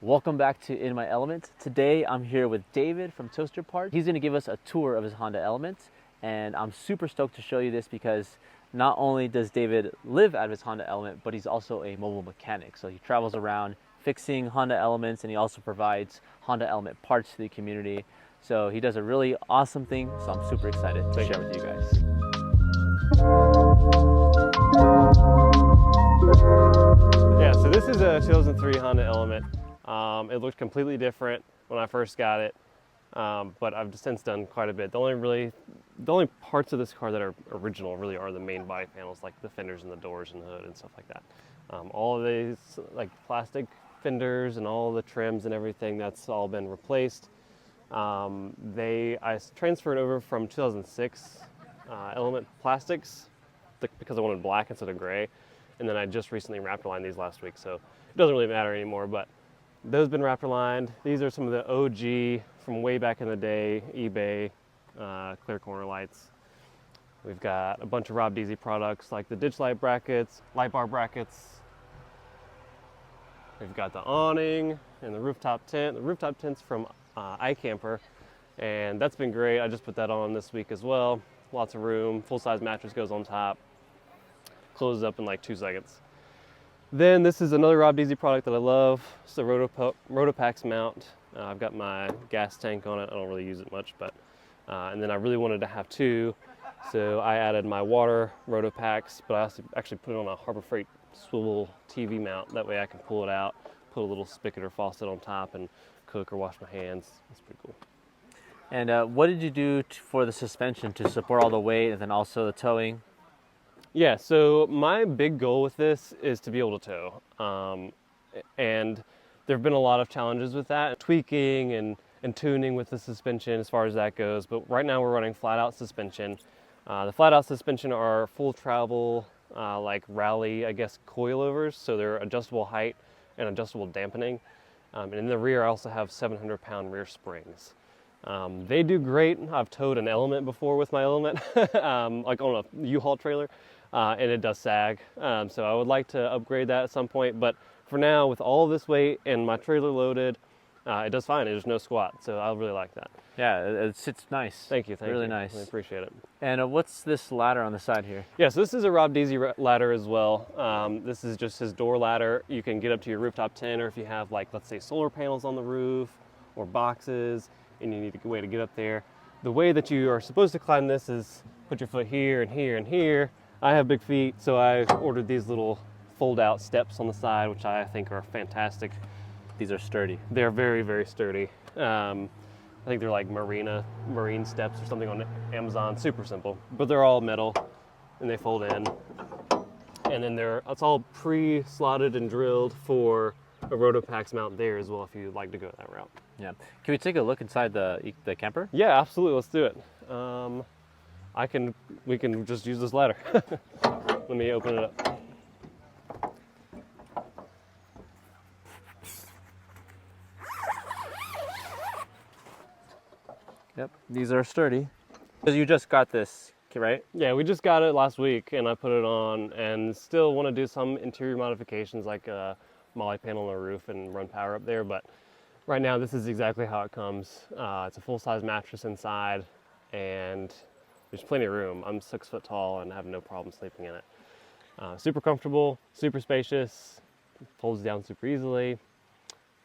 Welcome back to In My Element. Today I'm here with David from Toaster Parts. He's going to give us a tour of his Honda Element, and I'm super stoked to show you this because not only does David live out of his Honda Element, but he's also a mobile mechanic. So he travels around fixing Honda Elements, and he also provides Honda Element parts to the community. So he does a really awesome thing, so I'm super excited to share with you guys. Yeah, so this is a 2003 Honda Element. It looked completely different when I first got it, but I've since done quite a bit. The only parts of this car that are original really are the main body panels, like the fenders and the doors and the hood and stuff like that. All of these like plastic fenders and all the trims and everything, that's all been replaced. I transferred over from 2006 Element plastics because I wanted black instead of gray, and then I just recently Raptor lined these last week, so it doesn't really matter anymore. But those have been Raptor lined. These are some of the OG from way back in the day, eBay clear corner lights. We've got a bunch of Rob Deasy products like the ditch light brackets, light bar brackets. We've got the awning and the rooftop tent. The rooftop tent's from iCamper, and that's been great. I just put that on this week as well. Lots of room, full-size mattress goes on top, closes up in like 2 seconds. Then this is another Rob Deasy product that I love. It's the Rotopax mount. I've got my gas tank on it. I don't really use it much, but and then I really wanted to have two, so I added my water Rotopax, but I also actually put it on a Harbor Freight swivel TV mount. That way I can pull it out, put a little spigot or faucet on top, and cook or wash my hands. It's pretty cool. And what did you do for the suspension to support all the weight and then also the towing? Yeah, so my big goal with this is to be able to tow. And there have been a lot of challenges with that, tweaking and tuning with the suspension as far as that goes. But right now we're running flat out suspension. The flat out suspension are full travel, like rally, I guess, coilovers. So they're adjustable height and adjustable dampening. And in the rear I also have 700-pound rear springs. They do great. I've towed an Element before with my Element, like on a U-Haul trailer. And it does sag, so I would like to upgrade that at some point, but for now, with all of this weight and my trailer loaded, it does fine. There's no squat, so I really like that. Yeah, it sits nice. Thank you. Really nice. I appreciate it. And what's this ladder on the side here? Yeah, so this is a Rob Deasy ladder as well. This is just his door ladder. You can get up to your rooftop tent, or if you have, like, let's say solar panels on the roof or boxes and you need a way to get up there. The way that you are supposed to climb this is put your foot here and here and here. I have big feet, so I ordered these little fold-out steps on the side, which I think are fantastic. These are sturdy. They're very, very sturdy. I think they're like marine steps or something on Amazon. Super simple, but they're all metal, and they fold in. And then it's all pre-slotted and drilled for a Rotopax mount there as well, if you'd like to go that route. Yeah. Can we take a look inside the camper? Yeah, absolutely. Let's do it. We can just use this ladder. Let me open it up. Yep, these are sturdy. Because you just got this, right? Yeah, we just got it last week and I put it on, and still want to do some interior modifications like a molly panel on the roof and run power up there, but right now this is exactly how it comes. It's a full-size mattress inside, and there's plenty of room. I'm 6 foot tall and I have no problem sleeping in it. Super comfortable, super spacious, folds down super easily.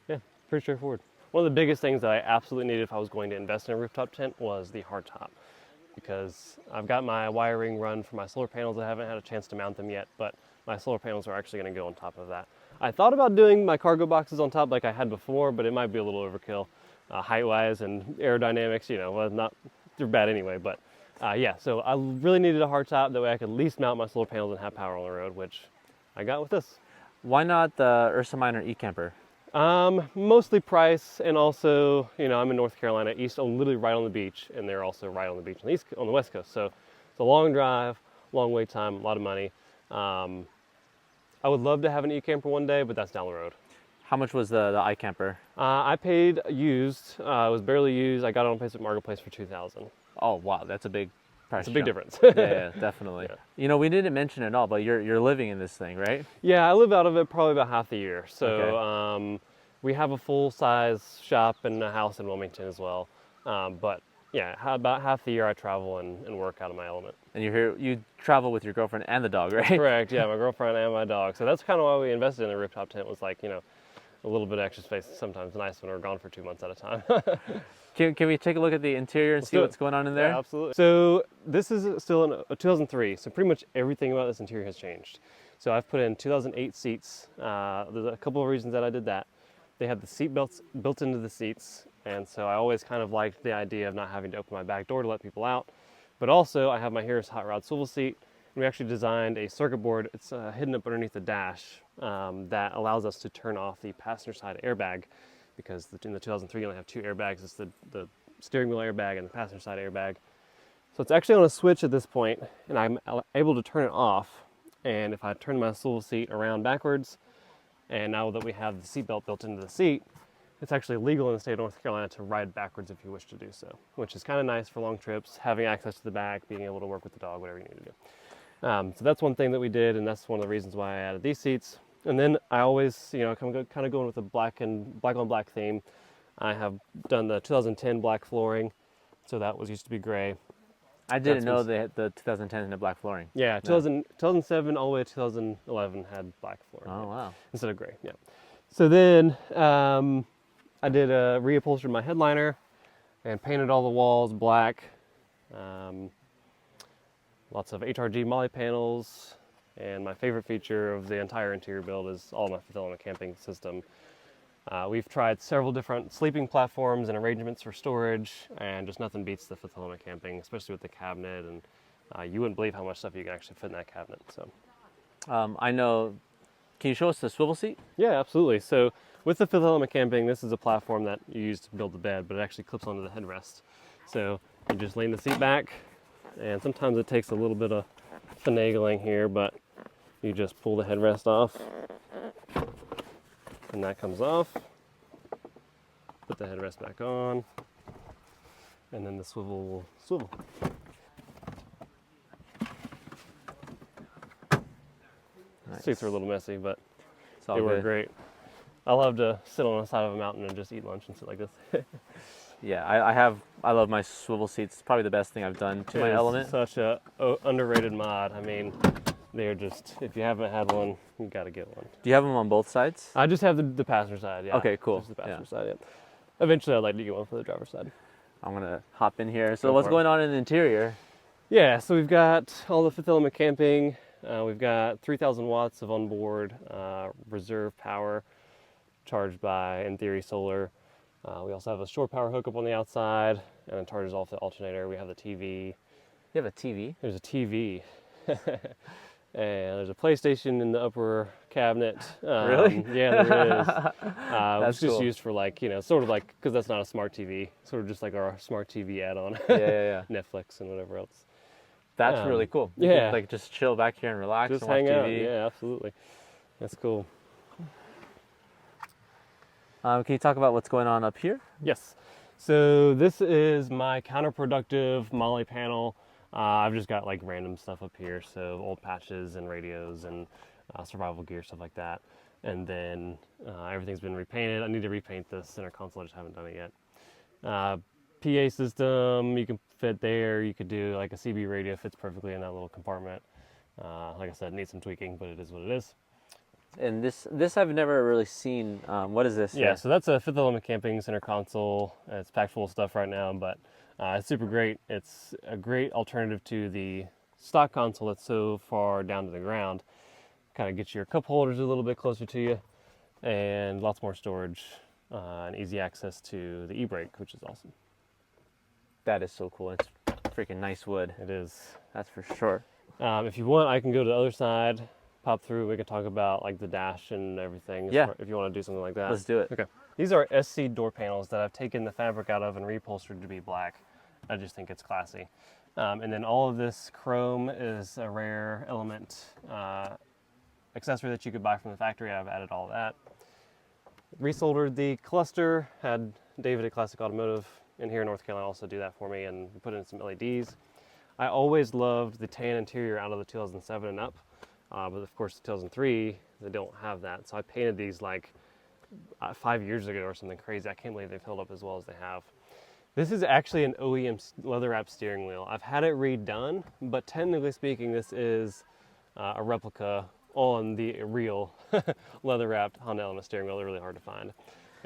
Yeah, pretty straightforward. One of the biggest things that I absolutely needed if I was going to invest in a rooftop tent was the hardtop, because I've got my wiring run for my solar panels. I haven't had a chance to mount them yet, but my solar panels are actually going to go on top of that. I thought about doing my cargo boxes on top like I had before, but it might be a little overkill, height-wise and aerodynamics, well, not too bad anyway, but yeah, so I really needed a hardtop. That way I could at least mount my solar panels and have power on the road, which I got with this. Why not the Ursa Minor e-camper? Mostly price, and also, I'm in North Carolina, literally right on the beach, and they're also right on the beach on the West Coast. So it's a long drive, long wait time, a lot of money. I would love to have an e-camper one day, but that's down the road. How much was the iCamper? I paid used. It was barely used. I got it on Facebook Marketplace for $2,000. Oh wow, that's a big price. It's a big difference. Yeah, definitely. Yeah. You know, we didn't mention it all, but you're living in this thing, right? Yeah, I live out of it probably about half the year. So okay. We have a full-size shop and a house in Wilmington as well. But yeah, about half the year I travel and work out of my element. And you travel with your girlfriend and the dog, right? That's correct, yeah, my girlfriend and my dog. So that's kind of why we invested in the rooftop tent, was like, a little bit of extra space is sometimes nice when we're gone for 2 months at a time. Can we take a look at the interior and Let's see do what's going on in there? Yeah, absolutely. So this is still a 2003, so pretty much everything about this interior has changed. So I've put in 2008 seats. There's a couple of reasons that I did that. They have the seat belts built into the seats, and so I always kind of liked the idea of not having to open my back door to let people out. But also I have my Harris hot rod swivel seat, and we actually designed a circuit board. It's hidden up underneath the dash that allows us to turn off the passenger side airbag, because in the 2003 you only have 2 airbags. It's the steering wheel airbag and the passenger side airbag. So it's actually on a switch at this point, and I'm able to turn it off. And if I turn my swivel seat around backwards, and now that we have the seatbelt built into the seat, it's actually legal in the state of North Carolina to ride backwards if you wish to do so, which is kind of nice for long trips, having access to the back, being able to work with the dog, whatever you need to do. So that's one thing that we did, and that's one of the reasons why I added these seats. And then I always, kind of going with a black on black theme. I have done the 2010 black flooring, so that used to be gray. I didn't know they had the 2010 had black flooring. Yeah, 2007 all the way to 2011 had black flooring. Oh, wow. Instead of gray, yeah. So then I did reupholstered my headliner and painted all the walls black. Lots of HRG Molly panels, and my favorite feature of the entire interior build is all my Fifth Element camping system. We've tried several different sleeping platforms and arrangements for storage, and just nothing beats the Fifth Element camping, especially with the cabinet. And you wouldn't believe how much stuff you can actually fit in that cabinet. So, I know. Can you show us the swivel seat? yeah, absolutely. So with the Fifth Element camping, this is a platform that you use to build the bed, but it actually clips onto the headrest. So you just lean the seat back, and sometimes it takes a little bit of finagling here, but you just pull the headrest off, and that comes off. Put the headrest back on, and then the swivel will swivel. Nice. Seats are a little messy, but It's all they work good. great. I love to sit on the side of a mountain and just eat lunch and sit like this. Yeah, I love my swivel seats. It's probably the best thing I've done to my It is element. such a underrated mod. I mean, they're just, if you haven't had one, you got to get one. Do you have them on both sides? I just have the passenger side, yeah. Okay, cool. Just the passenger side, yeah. Eventually I'd like to get one for the driver's side. I'm gonna hop in here. So Go what's for it. going on in the interior? Yeah, so we've got all the Fifth Element camping. We've got 3,000 watts of onboard reserve power charged by, in theory, solar. We also have a shore power hookup on the outside, and it charges off the alternator. We have the TV. You have a TV? There's a TV. And there's a PlayStation in the upper cabinet. Really? Yeah, there is. That's It's just cool. used for sort of like, because that's not a smart TV, sort of just like our smart TV add-on. Yeah. Netflix and whatever else. That's really cool. You yeah. can, just chill back here and relax Just and watch hang out. TV. Yeah, absolutely. That's cool. Can you talk about what's going on up here? Yes. So this is my counterproductive Molly panel. I've just got like random stuff up here, so old patches and radios and survival gear, stuff like that. And then everything's been repainted. I need to repaint the center console, I just haven't done it yet. PA system, you can fit there. You could do like a CB radio, fits perfectly in that little compartment. Like I said, needs some tweaking, but it is what it is. And this I've never really seen. What is this? Yeah, so that's a Fifth Element camping center console. It's packed full of stuff right now, but it's super great. It's a great alternative to the stock console that's so far down to the ground. Kind of gets your cup holders a little bit closer to you, and lots more storage and easy access to the e-brake, which is awesome. That is so cool. It's freaking nice wood. It is. That's for sure. If you want, I can go to the other side, pop through. We can talk about like the dash and everything. Yeah. If you want to do something like that. Let's do it. Okay. These are SC door panels that I've taken the fabric out of and reupholstered to be black. I just think it's classy. And then all of this chrome is a rare element accessory that you could buy from the factory. I've added all of that. Resoldered the cluster, had David at Classic Automotive in here in North Carolina also do that for me, and put in some LEDs. I always loved the tan interior out of the 2007 and up, but of course the 2003, they don't have that. So I painted these like 5 years ago or something crazy. I can't believe they've held up as well as they have. This is actually an OEM leather wrap steering wheel. I've had it redone, but technically speaking, this is a replica on the real leather wrapped Honda Element steering wheel. They're really hard to find.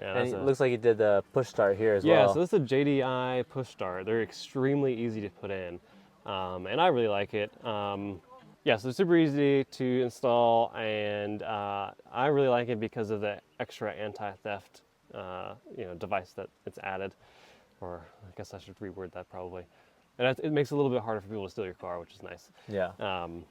Yeah, And it looks like you did the push start here as well. Yeah, so this is a JDI push start. They're extremely easy to put in, and I really like it. Yeah, so super easy to install, and I really like it because of the extra anti-theft, device that it's added. Or I guess I should reword that probably. And it makes it a little bit harder for people to steal your car, which is nice. Yeah. It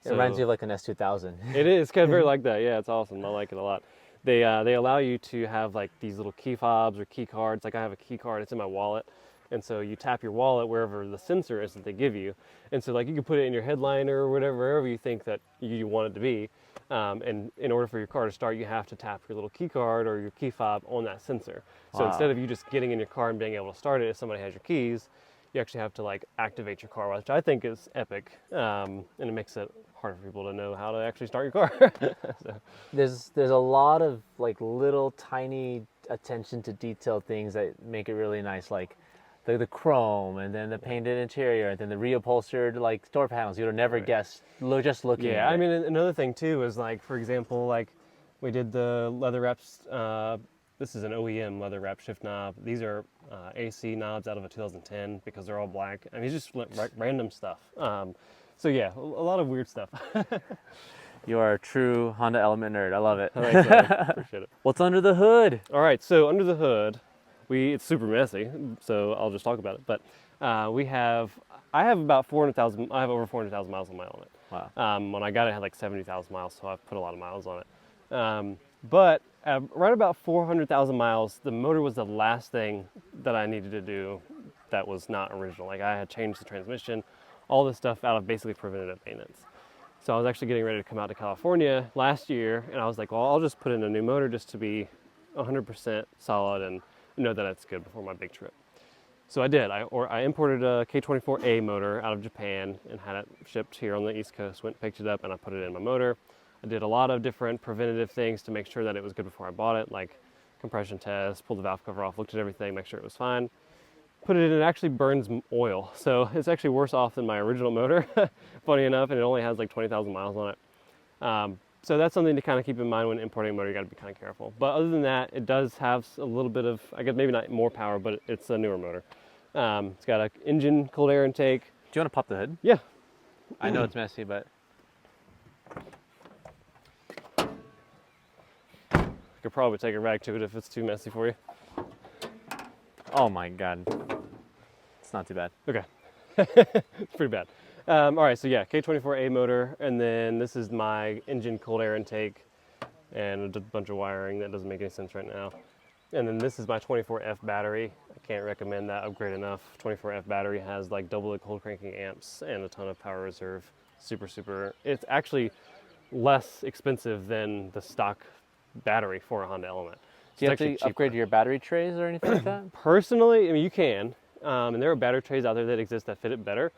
So reminds you of like an S2000. it is kind of very like that. Yeah, it's awesome. I like it a lot. They allow you to have like these little key fobs or key cards. Like I have a key card, it's in my wallet. And so you tap your wallet wherever the sensor is that they give you. And so like you can put it in your headliner or wherever you think that you want it to be. And in order for your car to start, you have to tap your little key card or your key fob on that sensor. So Wow. instead of you just getting in your car and being able to start it if somebody has your keys, you actually have to like activate your car, which I think is epic. And it makes it harder for people to know how to actually start your car. So. There's a lot of like little tiny attention to detail things that make it really nice, like the chrome and then the painted interior and then the reupholstered like door panels. You'll never guess just looking Yeah, at it. I mean, another thing too is like, for example, like we did the leather wraps. This is an OEM leather wrap shift knob. These are AC knobs out of a 2010 because they're all black. I mean, it's just random stuff. So yeah, a lot of weird stuff. You are a true Honda Element nerd. I love it. Thanks, man. Appreciate it. What's under the hood? All right, so under the hood, it's super messy, so I'll just talk about it. But I have about 400,000. I have over 400,000 miles on my Element. Wow. When I got it, I had like 70,000 miles, so I've put a lot of miles on it. But right about 400,000 miles, the motor was the last thing that I needed to do that was not original. Like I had changed the transmission, all this stuff out of basically preventative maintenance. So I was actually getting ready to come out to California last year, and I was like, well, I'll just put in a new motor just to be 100% solid and know that it's good before my big trip. So I did. I imported a K24A motor out of Japan and had it shipped here on the East Coast, went and picked it up, and I put it in my motor. I did a lot of different preventative things to make sure that it was good before I bought it, like compression test, pulled the valve cover off, looked at everything, make sure it was fine. Put it in, it actually burns oil. So it's actually worse off than my original motor, funny enough, and it only has like 20,000 miles on it. So that's something to kind of keep in mind when importing a motor. You got to be kind of careful. But other than that, it does have a little bit of, I guess maybe not more power, but it's a newer motor. It's got an engine cold air intake. Do you want to pop the hood? Yeah. I know it's messy, but I could probably take a rag to it if it's too messy for you. oh my God, it's not too bad. Okay. It's pretty bad. All right, so yeah, K24A motor, and then this is my engine cold air intake and a bunch of wiring that doesn't make any sense right now. And then this is my 24F battery. I can't recommend that upgrade enough. 24F battery has like double the cold cranking amps and a ton of power reserve. Super. It's actually less expensive than the stock battery for a Honda Element. Do you have It's actually to upgrade cheaper. your battery trays or anything like that? Personally, I mean, you can. And there are battery trays out there that exist that fit it better.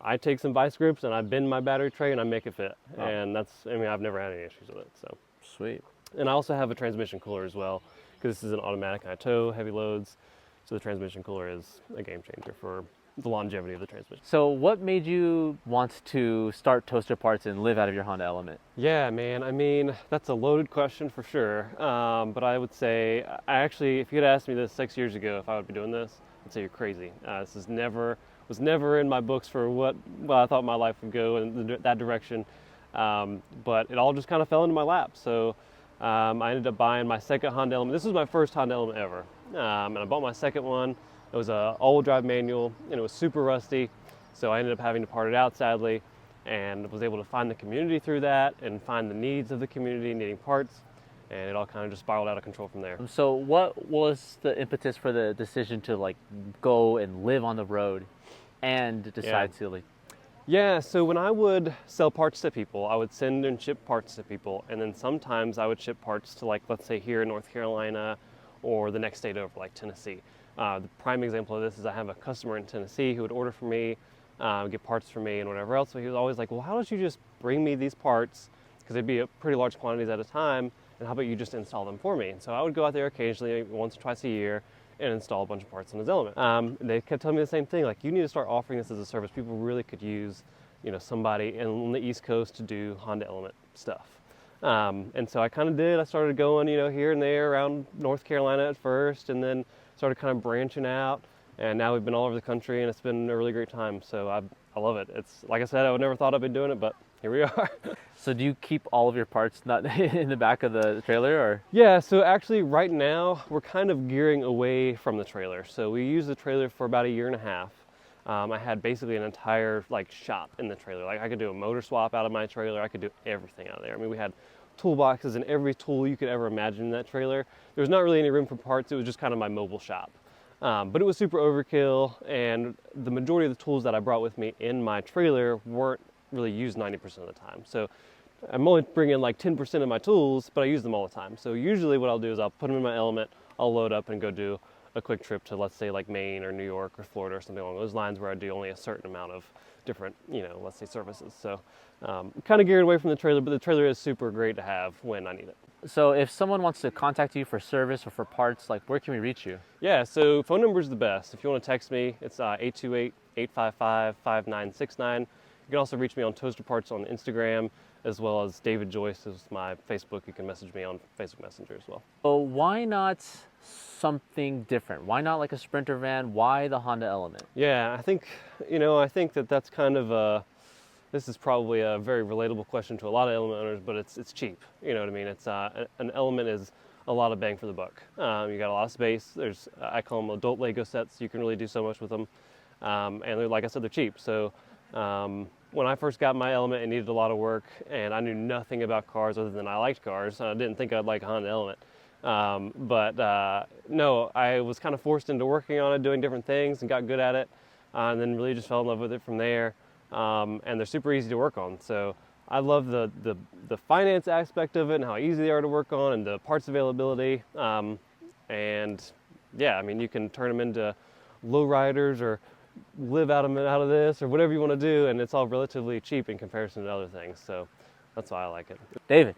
I take some vice grips and I bend my battery tray and I make it fit. Oh. And I've never had any issues with it. So. Sweet. And I also have a transmission cooler as well, because this is an automatic and I tow heavy loads. So the transmission cooler is a game changer for the longevity of the transmission. So what made you want to start Toaster Parts and live out of your Honda Element? Yeah, man, I mean, that's a loaded question for sure. But I would say, if you had asked me this 6 years ago if I would be doing this, I'd say you're crazy. This was never in my books for what I thought my life would go in that direction. But it all just kind of fell into my lap. So I ended up buying my second Honda Element. This was my first Honda Element ever. And I bought my second one. It was an all-wheel drive manual, and it was super rusty. So I ended up having to part it out, sadly, and was able to find the community through that and find the needs of the community needing parts. And it all kind of just spiraled out of control from there. So what was the impetus for the decision to like go and live on the road and decide to like? Yeah, so when I would sell parts to people, I would send and ship parts to people, and then sometimes I would ship parts to, like, let's say here in North Carolina or the next state over, like Tennessee. The prime example of this is I have a customer in Tennessee who would order from me, get parts from me and whatever else, so he was always like, well, how don't you just bring me these parts, because they'd be pretty large quantities at a time, and how about you just install them for me? And so I would go out there occasionally, once or twice a year, and install a bunch of parts on his element. They kept telling me the same thing, like, you need to start offering this as a service. People really could use, you know, somebody on the East Coast to do Honda element stuff. And so I kind of did. I started going, you know, here and there around North Carolina at first, and then started kind of branching out. And now we've been all over the country, and it's been a really great time. So I love it. It's, like I said, I would never thought I'd been doing it, but here we are. So do you keep all of your parts not in the back of the trailer, or? Yeah, so actually right now we're kind of gearing away from the trailer. So we used the trailer for about 1.5 years. I had basically an entire like shop in the trailer. Like I could do a motor swap out of my trailer. I could do everything out of there. I mean, we had toolboxes and every tool you could ever imagine in that trailer. There was not really any room for parts. It was just kind of my mobile shop. But it was super overkill, and the majority of the tools that I brought with me in my trailer weren't really used 90% of the time. So I'm only bringing like 10% of my tools, but I use them all the time. So usually what I'll do is I'll put them in my element, I'll load up and go do a quick trip to, let's say, like Maine or New York or Florida or something along those lines, where I do only a certain amount of different, you know, let's say services. So kind of geared away from the trailer, but the trailer is super great to have when I need it. So if someone wants to contact you for service or for parts, like, where can we reach you? Yeah, so phone number is the best. If you want to text me, it's 828-855-5969. You can also reach me on Toaster Parts on Instagram, as well as David Joyce is my Facebook. You can message me on Facebook Messenger as well. So why not something different? Why not like a Sprinter van? Why the Honda Element? Yeah, I think, you know, I think that that's kind of this is probably a very relatable question to a lot of element owners, but it's cheap. You know what I mean? It's an element is a lot of bang for the buck. You got a lot of space. There's I call them adult Lego sets. You can really do so much with them, and they're, like I said, they're cheap. So when I first got my element, it needed a lot of work, and I knew nothing about cars other than I liked cars. I didn't think I'd like a Honda Element. No, I was kind of forced into working on it, doing different things, and got good at it, and then really just fell in love with it from there. And they're super easy to work on. So I love the finance aspect of it and how easy they are to work on, and the parts availability. And yeah, I mean, you can turn them into lowriders or live out of this or whatever you want to do, and it's all relatively cheap in comparison to other things. So that's why I like it. David.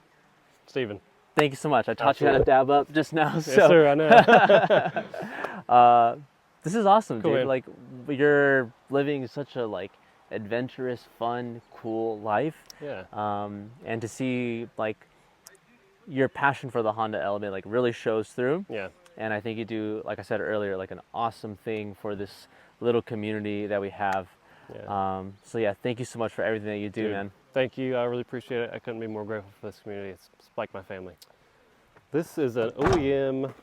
Steven. Thank you so much. I taught you how to dab up just now. Yes, sir, I know. This is awesome, cool, dude. man. Like, you're living such a like adventurous, fun, cool life. Yeah. And to see like your passion for the Honda Element like really shows through. Yeah. And I think you do, like I said earlier, like an awesome thing for this little community that we have. Yeah. So yeah, thank you so much for everything that you do, Dude, man. Thank you. I really appreciate it. I couldn't be more grateful for this community. It's like my family. This is an OEM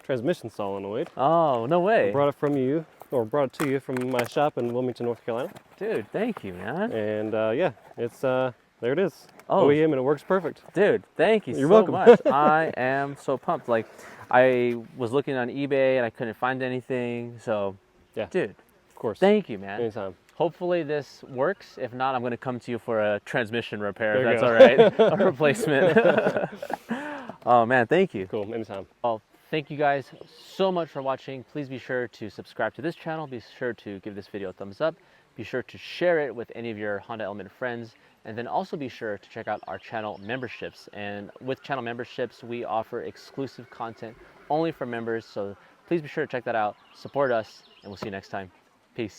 transmission solenoid. Oh, no way. I brought it from you, or brought it to you from my shop in Wilmington, North Carolina. Dude, thank you, man. And yeah, it's there it is. Oh. OEM, and it works perfect. Dude, thank you You're so welcome. much. I am so pumped. Like, I was looking on eBay and I couldn't find anything. So, Yeah. dude, Of course. thank you, man. Anytime. Hopefully this works. If not, I'm going to come to you for a transmission repair, There if you that's all right. A replacement. Oh, man, thank you. Cool. Anytime. Well, thank you guys so much for watching. Please be sure to subscribe to this channel. Be sure to give this video a thumbs up. Be sure to share it with any of your Honda Element friends. And then also be sure to check out our channel memberships. And with channel memberships, we offer exclusive content only for members. So please be sure to check that out. Support us, and we'll see you next time.